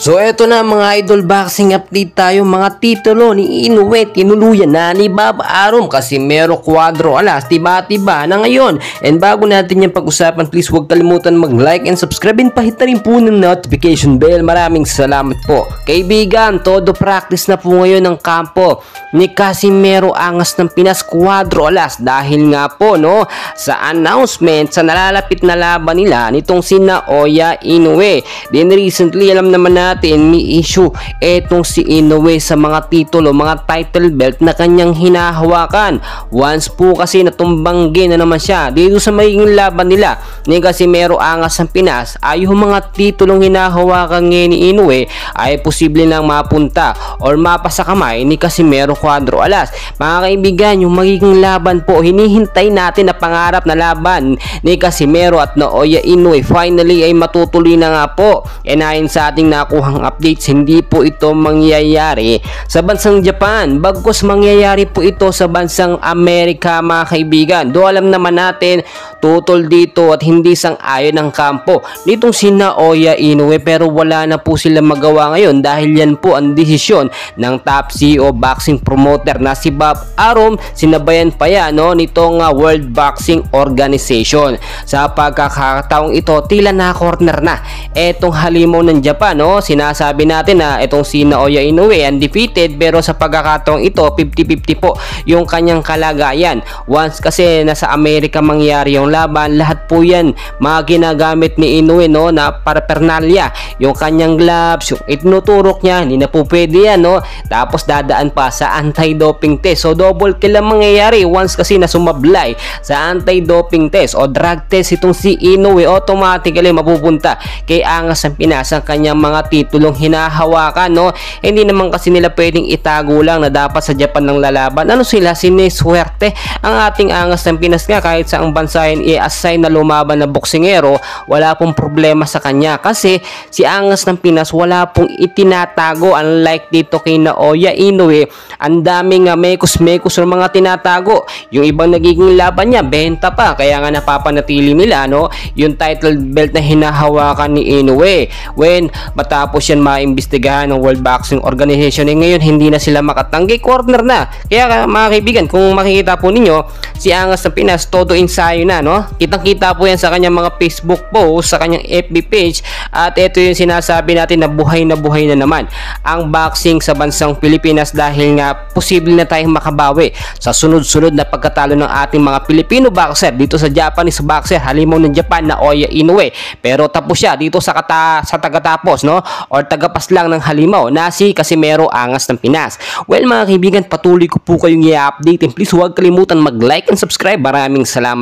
So eto na mga idol, boxing update tayo. Mga titulo ni Inoue tinuluyan na ni Bob Arum, Casimero Cuadro Alas, tiba-tiba na ngayon. And bago natin yung pag-usapan, please huwag kalimutan mag-like and subscribe and pahit na rin po ng notification bell. Maraming salamat po. Kaibigan, todo practice na po ngayon ng kampo ni Casimero Angas ng Pinas Cuadro Alas dahil nga po sa announcement sa nalalapit na laban nila nitong sina Oya Inoue. Then recently alam naman natin may issue etong si Inoue sa mga titulo, mga title belt na kanyang hinahawakan. Once po kasi natumbanggi na naman siya dito sa magiging laban nila ni Casimero Angas ng Pinas, ay yung mga titulong hinahawakan ngayon ni Inoue ay posible nang mapunta or mapasa kamay ni Casimero Cuadro Alas. Mga kaibigan, yung magiging laban po hinihintay natin na pangarap na laban ni Casimero at na Oya Inoue finally ay matutuloy na nga po. And ayon sa ating nakuhang updates, hindi po ito mangyayari sa bansang Japan, bagkus mangyayari po ito sa bansang Amerika mga kaibigan. Do alam naman natin tutol dito at hindi sang-ayon ang kampo nitong sina Oya Inoue, pero wala na po sila magawa ngayon dahil yan po ang desisyon ng top CEO boxing promoter na si Bob Arum. Sinabayan pa yan nitong World Boxing Organization. Sa pagkakataong ito, tila na corner na etong halimaw ng Japan. Sinasabi natin na itong si Oya Inoue undefeated, pero sa pagkakataong ito 50-50 po yung kanyang kalagayan. Once kasi nasa Amerika mangyari yung laban, lahat po yan mga ginagamit ni Inoue na paraphernalia, yung kanyang gloves, yung itinuturok niya, hindi na po pwede yan tapos dadaan pa sa anti-doping test. So double kill ang mangyayari once kasi na sumablay sa anti-doping test o drug test itong si Inoue, automatically mapupunta kay Angas ng Pinas ang kanyang mga titulong hinahawakan. Hindi naman kasi nila pwedeng itago lang na dapat sa Japan ng lalaban. Sila, siniswerte ang ating Angas ng Pinas nga kahit sa ang bansa i-assign na lumaban na boksingero, wala pong problema sa kanya kasi si Angas ng Pinas wala pong itinatago, unlike dito kay Oya Inoue. Ang daming mekos-mekos ng mga tinatago. Yung ibang nagiging laban niya benta pa, kaya nga napapanatili nila yung title belt na hinahawakan ni Inoue. When matapos yan maimbestigahan ng World Boxing Organization, ngayon hindi na sila makatanggi, corner na. Kaya mga kaibigan, kung makikita po ninyo si Angas ng Pinas, todo ensayo na kitang-kita po yan sa kanyang mga Facebook post, sa kanyang FB page. At ito yung sinasabi natin na buhay na naman ang boxing sa bansang Pilipinas dahil nga posible na tayong makabawi sa sunod-sunod na pagkatalo ng ating mga Pilipino boxer dito sa Japanese boxer, halimaw ng Japan na Oya Inoue. Pero tapos siya dito sa tagatapos or tagapas lang ng halimaw na si Casimero Angas ng Pinas. Well mga kaibigan, patuloy ko po kayong i-update, and please huwag kalimutan mag-like and subscribe. Maraming salamat.